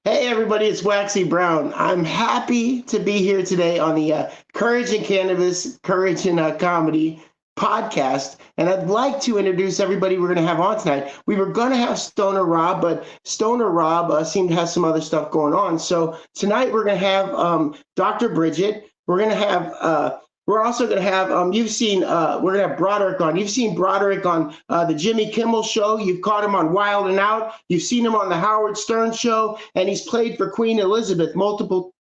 Hey everybody, it's Waxy Brown. I'm happy to be here today on the Courage and Cannabis, Courage and Comedy podcast. And I'd like to introduce everybody we're going to have on tonight. We were going to have Stoner Rob, but Stoner Rob seemed to have some other stuff going on. So tonight we're going to have Dr. Bridget. We're also going to have, we're going to have Broderick on. You've seen Broderick on the Jimmy Kimmel Show. You've caught him on Wild and Out. You've seen him on the Howard Stern Show, and he's played for Queen Elizabeth multiple.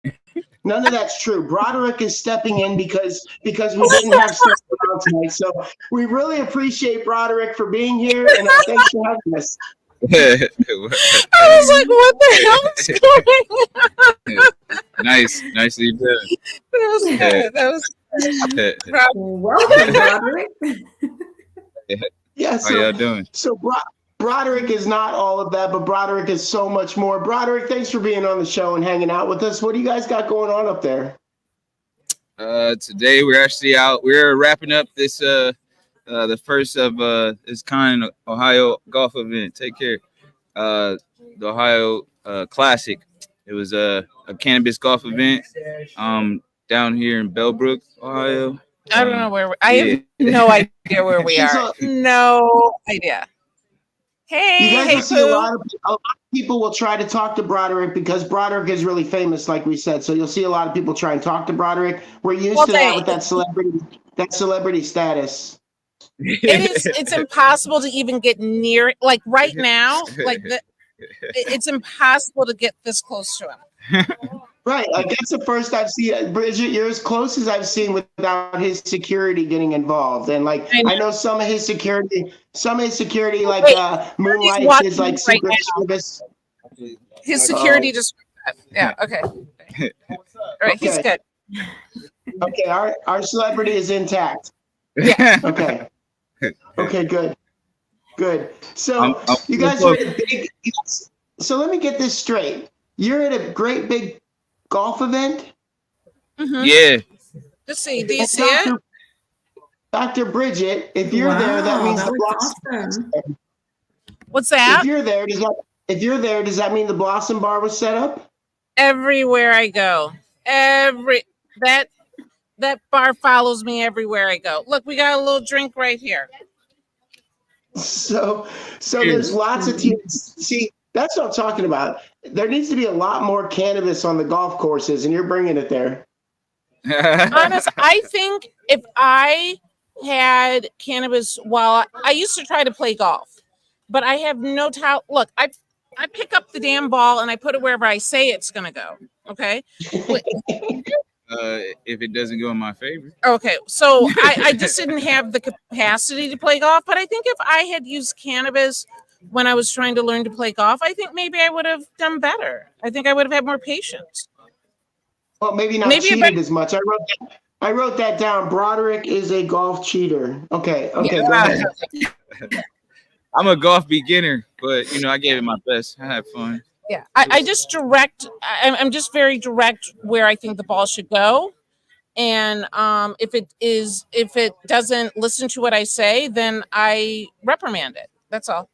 None of that's true. Broderick is stepping in because we didn't have stuff around tonight. So we really appreciate Broderick for being here, and thanks for having us. I was like, what the hell is going on? Nicely done. That was good. That was welcome, Broderick. Yeah, How y'all doing? So Broderick is not all of that, but Broderick is so much more. Broderick, thanks for being on the show and hanging out with us. What do you guys got going on up there? Today we're actually out. We're wrapping up this the first of this kind of Ohio golf event. Take care. The Ohio Classic. It was a cannabis golf event down here in Bellbrook, Ohio. I don't know where I have no idea where we are. No idea. Hey, you guys will see a lot of people will try to talk to Broderick because Broderick is really famous, like we said. So you'll see a lot of people try and talk to Broderick. We're used to that with that celebrity status. It's impossible to even get near, like right now, it's impossible to get this close to him. Right. I guess the first I've seen, Bridget, you're as close as I've seen without his security getting involved. And like, I know some of his security, like Moonlight is like Secret Service. His security just, yeah. Okay. All right. He's good. Okay. Our celebrity is intact. Yeah. Okay. Okay. Good. So you guys are at a big, so let me get this straight. You're at a great big golf event? Mm-hmm. Yeah. Let's see. Do you see it? Dr. Bridget, if you're there, that means the Blossom. Awesome. What's that? If you're there, does that mean the Blossom Bar was set up? Everywhere I go. That bar follows me everywhere I go. Look, we got a little drink right here. So there's lots of see, that's what I'm talking about. There needs to be a lot more cannabis on the golf courses, and you're bringing it there. Honest, I think if I had cannabis while I used to try to play golf, but I have no time. Look, I pick up the damn ball and I put it wherever I say it's going to go. Okay. If it doesn't go in my favor. Okay. So I just didn't have the capacity to play golf, but I think if I had used cannabis when I was trying to learn to play golf, I think maybe I would have done better. I think I would have had more patience. Well, maybe not cheated as much. I wrote that down. Broderick is a golf cheater. Okay, yeah. Go ahead. I'm a golf beginner, but I gave it my best. I had fun. Yeah, I just direct. I'm just very direct where I think the ball should go, and if it doesn't listen to what I say, then I reprimand it. That's all.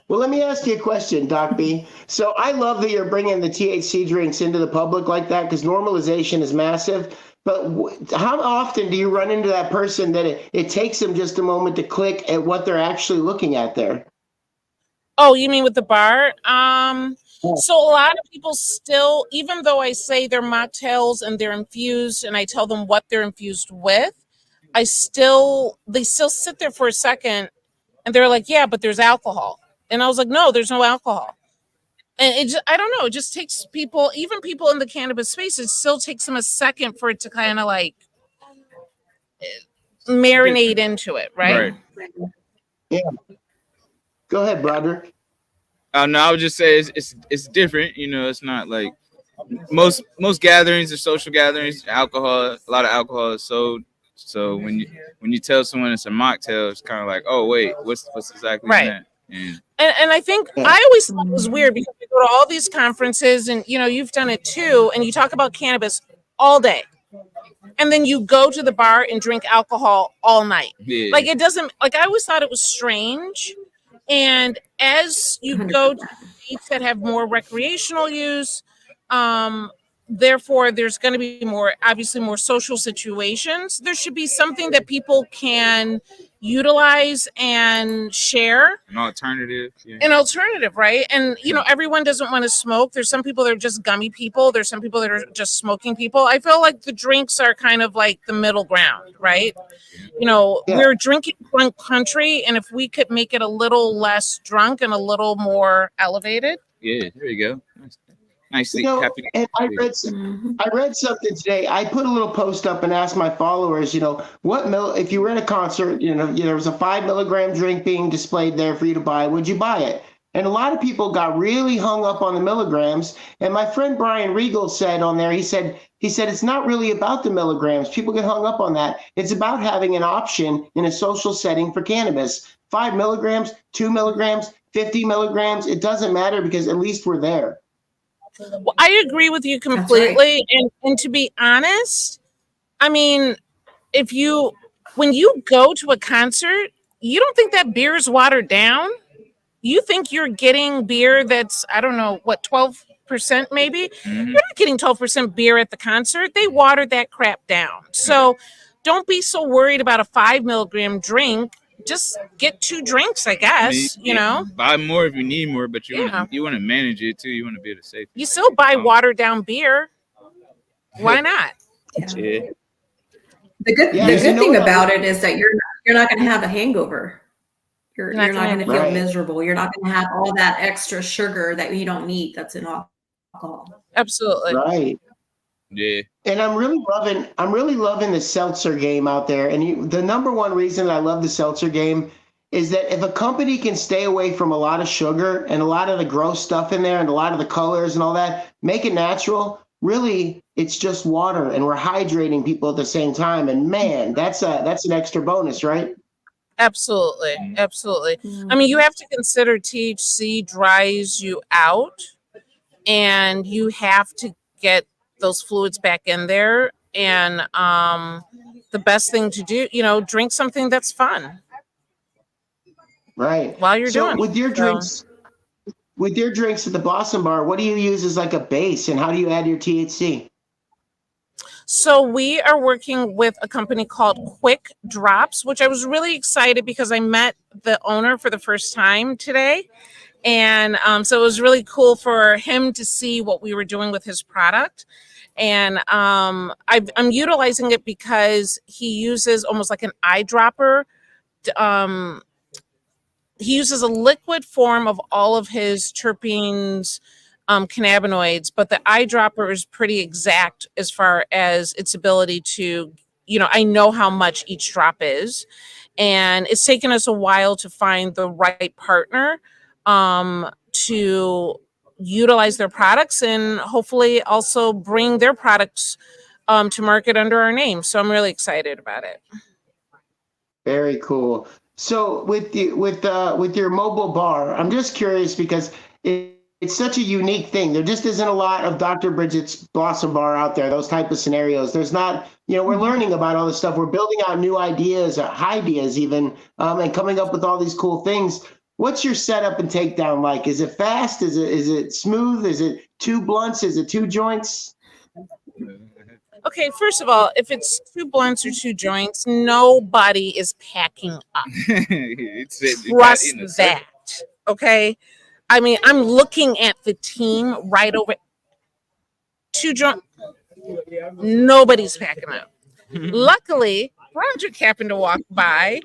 Well, let me ask you a question, Doc B. So I love that you're bringing the THC drinks into the public like that because normalization is massive. But how often do you run into that person that it takes them just a moment to click at what they're actually looking at there? Oh, you mean with the bar? So a lot of people still, even though I say they're mocktails and they're infused and I tell them what they're infused with, they still sit there for a second and they're like, yeah, but there's alcohol. And I was like, no, there's no alcohol. And I don't know. It just takes people, even people in the cannabis space, it still takes them a second for it to kind of like marinate into it, right? Yeah. Go ahead, Broderick. No, I would just say it's different. It's not like most gatherings are social gatherings. A lot of alcohol is sold. So when you tell someone it's a mocktail, it's kind of like, oh wait, what's exactly that? And I think I always thought it was weird because we go to all these conferences and, you've done it too. And you talk about cannabis all day. And then you go to the bar and drink alcohol all night. Yeah. Like I always thought it was strange. And as you go to states that have more recreational use. Therefore, there's going to be obviously more social situations. There should be something that people can utilize and share. An alternative. Yeah. An alternative, right? And, everyone doesn't want to smoke. There's some people that are just gummy people. There's some people that are just smoking people. I feel like the drinks are kind of like the middle ground, right? We're a drinking drunk country, and if we could make it a little less drunk and a little more elevated. Yeah, there you go. Nicely happy. And I read something today. I put a little post up and asked my followers, if you were at a concert, there was a 5 milligram drink being displayed there for you to buy, would you buy it? And a lot of people got really hung up on the milligrams. And my friend Brian Regal said on there, he said it's not really about the milligrams. People get hung up on that. It's about having an option in a social setting for cannabis. 5 milligrams, 2 milligrams, 50 milligrams, it doesn't matter because at least we're there. Well, I agree with you completely. Right. And to be honest, I mean, when you go to a concert, you don't think that beer is watered down. You think you're getting beer that's, I don't know, 12% maybe? Mm-hmm. You're not getting 12% beer at the concert. They watered that crap down. So don't be so worried about a 5 milligram drink. Just get 2 drinks, I guess, Buy more if you need more, but you want to manage it too. You want to be able to save. You still buy watered down beer. Why not? Yeah. The good thing about it is that you're not going to have a hangover. You're not going to feel miserable. You're not going to have all that extra sugar that you don't need that's in alcohol. Absolutely. Right. Yeah. And I'm really loving the seltzer game out there. And the number one reason that I love the seltzer game is that if a company can stay away from a lot of sugar and a lot of the gross stuff in there and a lot of the colors and all that, make it natural, really it's just water and we're hydrating people at the same time. And man, that's an extra bonus, right? Absolutely. Absolutely. I mean, you have to consider THC dries you out and you have to get those fluids back in there. And the best thing to do, drink something that's fun. Right. While you're doing with your drinks, at the Blossom Bar, what do you use as like a base and how do you add your THC? So we are working with a company called Quick Drops, which I was really excited because I met the owner for the first time today. And so it was really cool for him to see what we were doing with his product. And I'm utilizing it because he uses almost like an eyedropper. He uses a liquid form of all of his terpenes, cannabinoids, but the eyedropper is pretty exact as far as its ability to, I know how much each drop is. And it's taken us a while to find the right partner to utilize their products and hopefully also bring their products to market under our name. So I'm really excited about it. Very cool. So with your mobile bar, I'm just curious because it's such a unique thing. There just isn't a lot of Dr. Bridget's Blossom Bar out there, those type of scenarios. There's not, we're learning about all this stuff. We're building out new ideas, ideas even, and coming up with all these cool things. What's your setup and takedown like? Is it fast? Is it smooth? Is it 2 blunts? Is it 2 joints? Okay, first of all, if it's 2 blunts or 2 joints, nobody is packing up. Trust that. Okay. I mean, I'm looking at the team right over 2 joints. Nobody's packing up. Luckily, Roderick happened to walk by.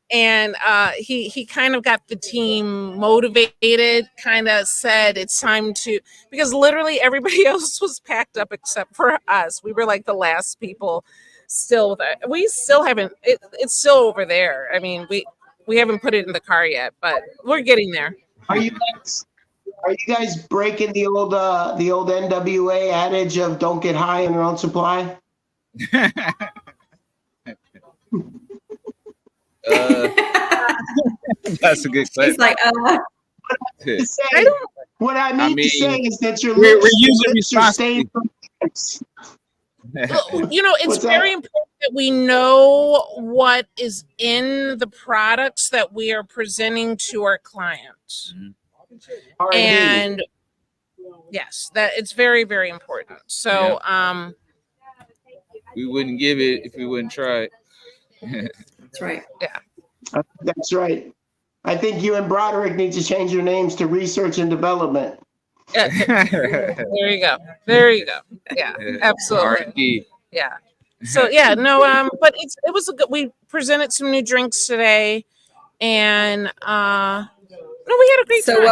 And he kind of got the team motivated, kind of said it's time to, because literally everybody else was packed up except for us. We were like the last people still with it. We still haven't, it's still over there. I mean, we haven't put it in the car yet, but we're getting there. Are you guys breaking the old NWA adage of don't get high on your own supply? That's a good question. He's like, what I mean to say is that your we're lips using are staying from it's very important that we know what is in the products that we are presenting to our clients. R&D. And yes, that it's very, very important. So we wouldn't give it if we wouldn't try it. That's right. Yeah. That's right. I think you and Broderick need to change your names to research and development. There you go. There you go. Yeah, absolutely. R&D. Yeah. So yeah, no, but it was a good. We presented some new drinks today, and no, we had a great time. So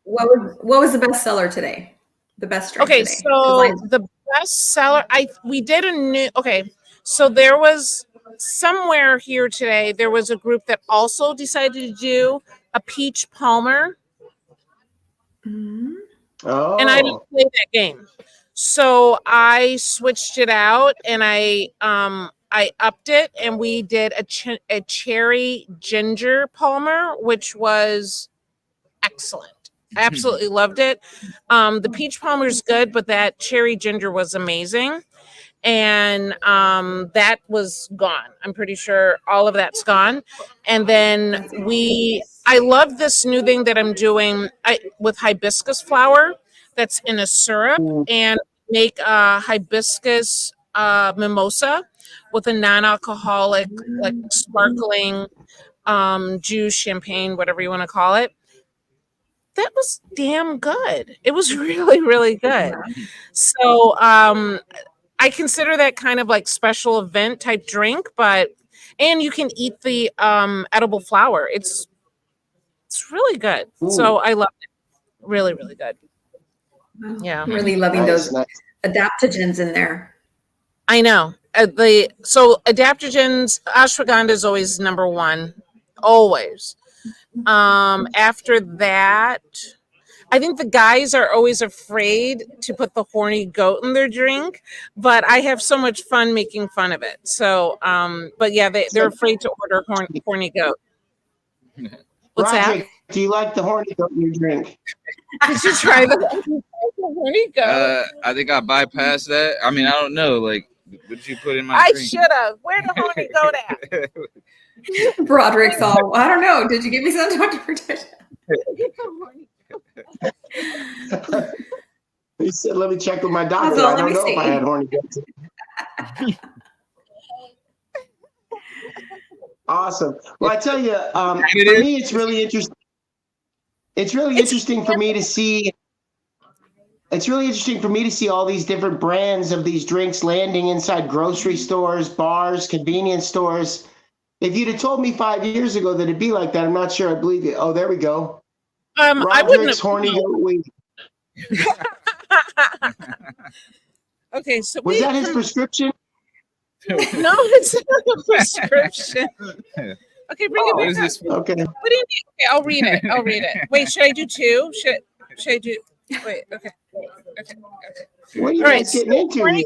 what was the best seller today? The best drink Okay, today? so the best seller, we did a new. Okay, so there was somewhere here today. There was a group that also decided to do a peach Palmer. Mm-hmm. Oh. And I didn't play that game. So I switched it out and I upped it, and we did a cherry ginger Palmer, which was excellent. I absolutely loved it. The peach Palmer is good, but that cherry ginger was amazing. And that was gone. I'm pretty sure all of that's gone. And then I love this new thing that I'm doing with hibiscus flower that's in a syrup, and make a hibiscus mimosa with a non-alcoholic, like sparkling juice, champagne, whatever you want to call it. That was damn good. It was really, really good. So I consider that kind of like special event type drink, and you can eat the edible flower. It's really good. Ooh. So I loved it. Really, really good. Yeah. I'm really loving those adaptogens in there. I know. So adaptogens, ashwagandha is always number one. Always. After that, I think the guys are always afraid to put the horny goat in their drink, but I have so much fun making fun of it. So, but yeah, they're afraid to order horny goat. What's Roderick, that? do you like the horny goat in your drink? Did you try the horny goat? I think I bypassed that. I mean, I don't know. Like, what did you put in my drink? I should have. Where the horny goat at? Broderick's all, I don't know. Did you give me some Dr. Patricia? He said, let me check with my doctor. I don't know if I had horny goats. Awesome. Well, I tell you, for me, it's really interesting. It's really interesting for me to see. It's really interesting for me to see all these different brands of these drinks landing inside grocery stores, bars, convenience stores. If you'd have told me 5 years ago that it'd be like that, I'm not sure I believe it. Oh, there we go. I wouldn't have. Horny goat weed. Okay, so was that his prescription? No, it's not a prescription. Okay, bring it back up. Okay. What do you need? Okay, I'll read it. Wait, should I do two? Should I do? Wait. Okay. What are you guys getting into here?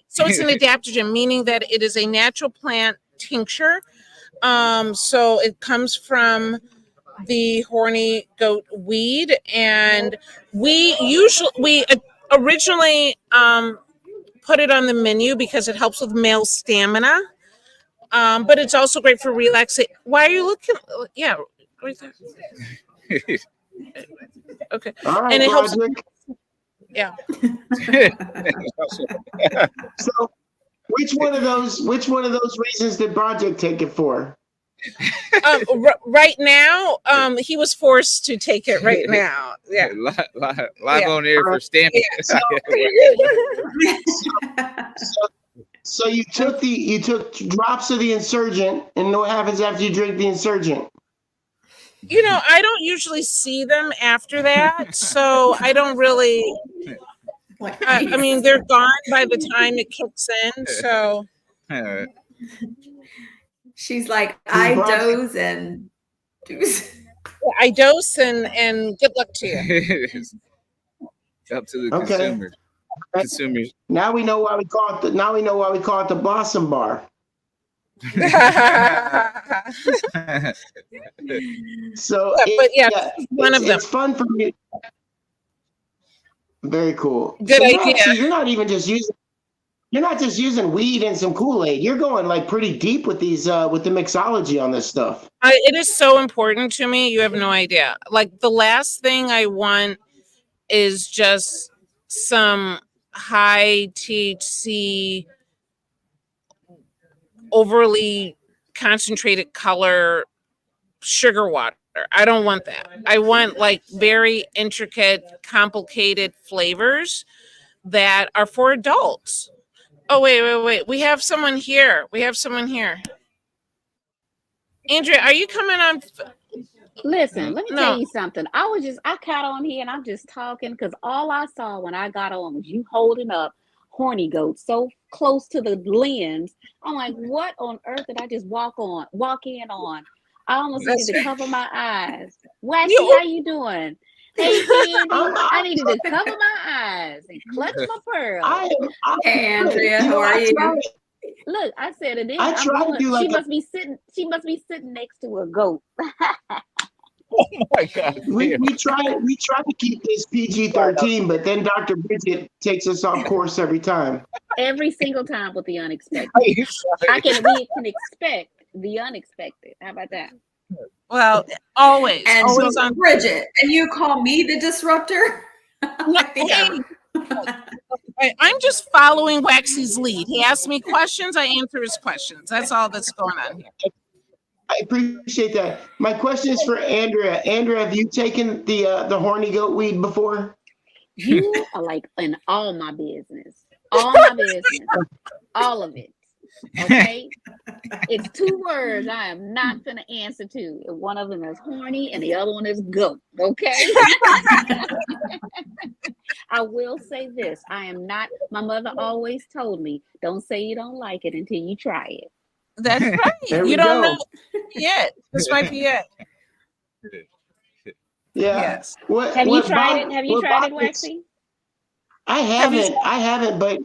So it's an adaptogen, meaning that it is a natural plant tincture. So it comes from the horny goat weed, and we originally put it on the menu because it helps with male stamina, but it's also great for relaxing. Why are you looking? Yeah, right there. Okay, all right, and it helps. Yeah. So, which one of those reasons did Broderick take it for? Right now, he was forced to take it right now. Yeah, live on air for stamping. So you took drops of the Insurgent, and what happens after you drink the Insurgent? You know, I don't usually see them after that, so I don't really. I mean, they're gone by the time it kicks in. So. She's like, I dose and deuce. I dose and good luck to you. Up to the consumer. Consumers. Now we know why we call it the Blossom Bar. So, one of them. It's fun for me. Very cool. Good idea. You're not even just using. You're not just using weed and some Kool-Aid. You're going like pretty deep with these with the mixology on this stuff. It is so important to me. You have no idea. Like the last thing I want is just some high THC, overly concentrated color sugar water. I don't want that. I want like very intricate, complicated flavors that are for adults. Oh, wait. We have someone here. Andrea, are you coming on? Listen, let me tell you something. I got on here and I'm just talking because all I saw when I got on was you holding up horny goat so close to the lens. I'm like, what on earth did I just walk in on? I almost needed to cover my eyes. Waxy, how you doing? Hey, Candy, I needed to cover my eyes and clutch my pearls. Hey, Andrea, how are you? Look, I said it. I tried to do like she must be sitting next to a goat. Oh my God! We try to keep this PG-13, but then Dr. Bridget takes us off course every time. Every single time with the unexpected. We can expect the unexpected. How about that? Well, always. And always so, on Bridget, and you call me the disruptor? I'm just following Waxy's lead. He asks me questions, I answer his questions. That's all that's going on here. I appreciate that. My question is for Andrea. Andrea, have you taken the horny goat weed before? You are like in all my business. All my business. All of it. Okay? It's 2 words I am not going to answer to. One of them is horny and the other one is goat. Okay? I will say this. I am not, my mother always told me, don't say you don't like it until you try it. That's right. You don't know yet. This might be it. Yeah. Yes. Have you tried it, Waxy? I haven't, but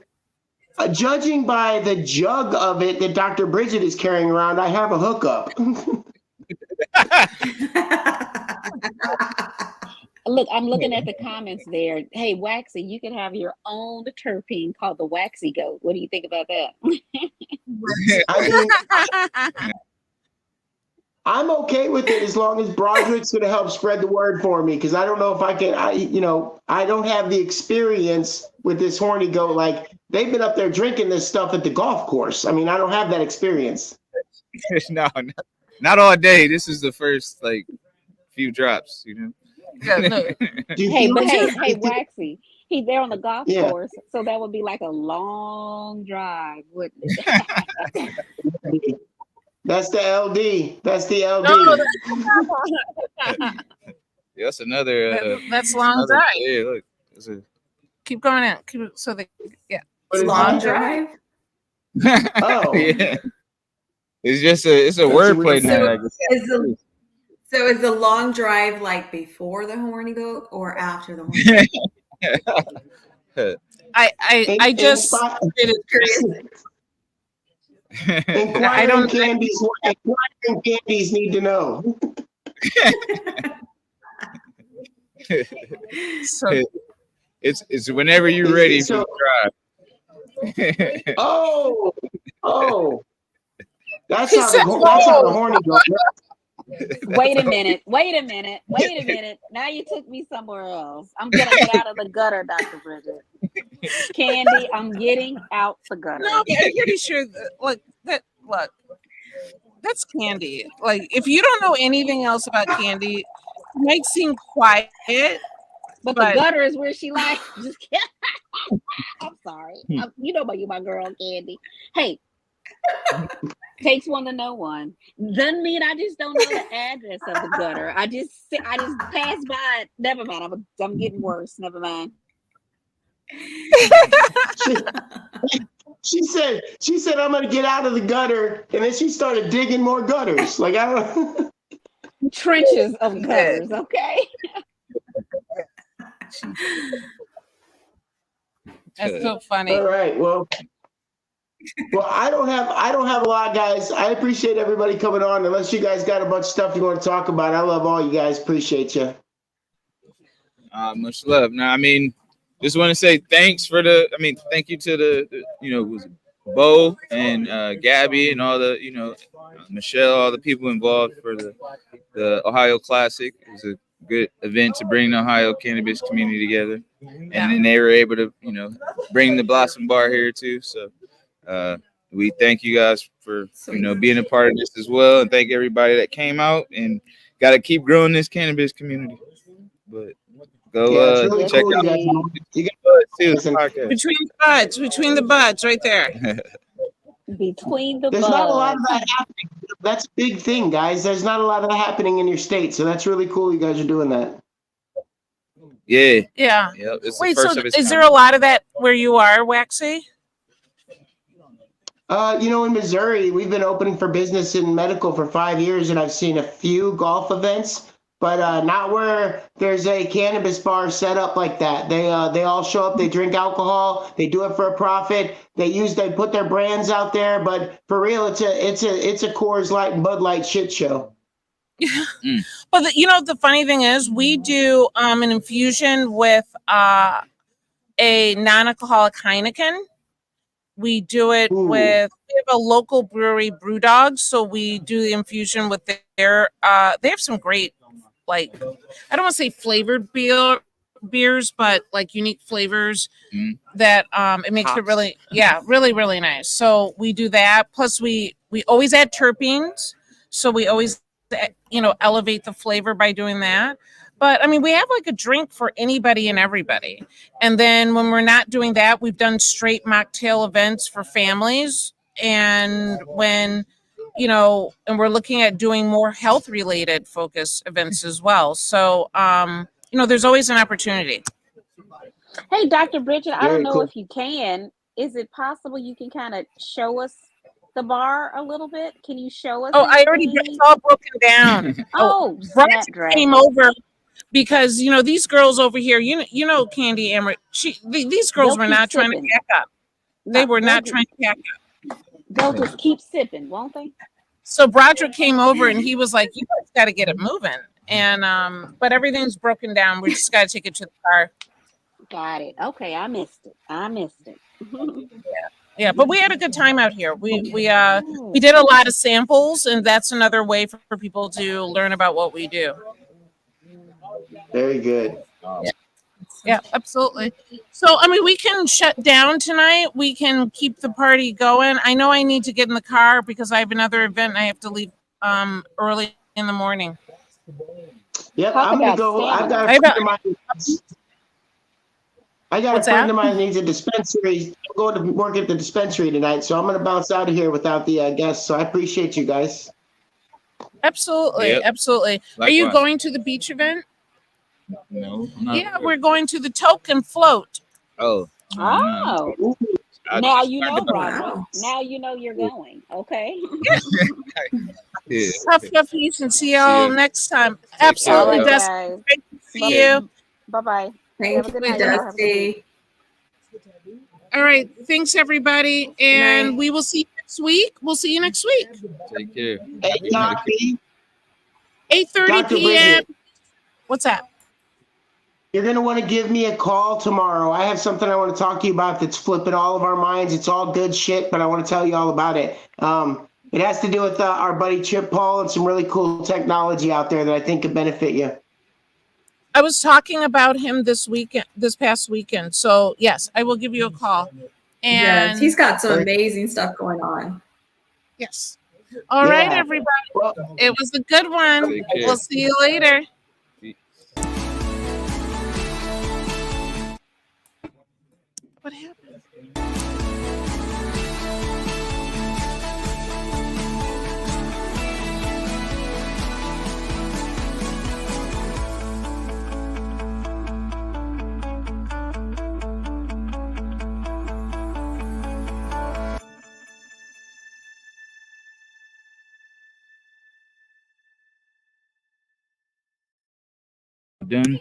judging by the jug of it that Dr. Bridget is carrying around, I have a hookup. Look, I'm looking at the comments there. Hey, Waxy, you can have your own terpene called the Waxy Goat. What do you think about that? I'm okay with it as long as Broderick's going to help spread the word for me, because I don't know if I can. I don't have the experience with this horny goat. Like, they've been up there drinking this stuff at the golf course. I mean, I don't have that experience. No, not all day. This is the first few drops, you know. Yeah, no. Hey, Waxy, he's there on the golf course, so that would be like a long drive, wouldn't it? That's the LD. That's the LD. No, that's another. That's long drive. Yeah, look. Keep going out. It's long drive. Oh, yeah. It's a wordplay now. So is the long drive like before the horny goat or after the horny goat? I just inquiring candies need to know. So, it's whenever you're ready for the drive. Oh, that's how the horny goat. Wait a minute. Now you took me somewhere else. I'm gonna get out of the gutter, Dr. Bridget. Candy, I'm getting out the gutter. No, I'm pretty sure that's Candy. Like, if you don't know anything else about Candy, it might seem quiet. But the gutter is where she likes. Just kidding. I'm sorry. You know about you, my girl, Candy. Hey. Takes one to know one. Doesn't mean I just don't know the address of the gutter. I just pass by it. Never mind. I'm getting worse. Never mind. She said I'm gonna get out of the gutter, and then she started digging more gutters. Like, I don't trenches of gutters. Okay. That's so funny. All right. Well, I don't have a lot, guys. I appreciate everybody coming on. Unless you guys got a bunch of stuff you want to talk about, I love all you guys. Appreciate you. Much love. Now, I mean, just want to say thanks for thank you to was it Bo and Gabby and all the Michelle, all the people involved for the Ohio Classic. It was a good event to bring the Ohio cannabis community together, and then they were able to bring the Blossom Bar here too. So we thank you guys for being a part of this as well, and thank everybody that came out, and got to keep growing this cannabis community. But go really check cool, out you guys between the buds right there. Between the There's buds. not a lot of that happening. That's a big thing, guys. There's not a lot of that happening in your state, so that's really cool. You guys are doing that. Yeah. Yep, wait, so is there a lot of that where you are, Waxy? In Missouri, we've been open for business in medical for 5 years, and I've seen a few golf events, but not where there's a cannabis bar set up like that. They all show up, they drink alcohol, they do it for a profit. They put their brands out there, but for real, it's a Coors Light and Bud Light shit show. But the funny thing is, we do an infusion with a non-alcoholic Heineken. We do it we have a local brewery, Brewdog, so we do the infusion with their they have some great, like, I don't want to say flavored beers, but like unique flavors that it makes it really, really nice. So we do that. Plus we always add terpenes, so we always elevate the flavor by doing that. But I mean, we have like a drink for anybody and everybody. And then when we're not doing that, we've done straight mocktail events for families. And when, and we're looking at doing more health related focus events as well. So, there's always an opportunity. Hey, Dr. Bridget, I don't know cool. if you can. Is it possible you can kind of show us the bar a little bit? Can you show us? Oh, it's all broken down. Bridget came over. Because these girls over here, Candy Amber, these girls were not trying to pack up. They were not trying to pack up. They'll just keep sipping, won't they? So Broderick came over and he was like, "You guys got to get it moving." And but everything's broken down. We just got to take it to the car. Got it. Okay, I missed it. Yeah, but we had a good time out here. We did a lot of samples, and that's another way for people to learn about what we do. Very good. Yeah, absolutely. So, I mean, we can shut down tonight. We can keep the party going. I know I need to get in the car because I have another event. I have to leave early in the morning. Yep, I'm going to go. I've got a friend of mine. I got a friend of mine who needs a dispensary. I'm going to work at the dispensary tonight, so I'm going to bounce out of here without the guests. So I appreciate you guys. Absolutely. Yep. Absolutely. Likewise. Are you going to the beach event? No. We're going to the Token Float. Oh. Now you know, Broderick. Now you know you're going. Okay. Yeah. Tough peace, and see y'all next time. Absolutely, Right, Dusty. Great to see you. Bye-bye. Thank you, Dusty. All right. Thanks, everybody. And we will see you next week. We'll see you next week. Take care. 8:30 p.m. What's that? You're going to want to give me a call tomorrow. I have something I want to talk to you about that's flipping all of our minds. It's all good shit, but I want to tell you all about it. It has to do with our buddy Chip Paul and some really cool technology out there that I think could benefit you. I was talking about him this past weekend. So yes, I will give you a call. And yes, he's got some amazing stuff going on. Yes. All right, everybody. It was a good one. We'll see you later. What happened? Done.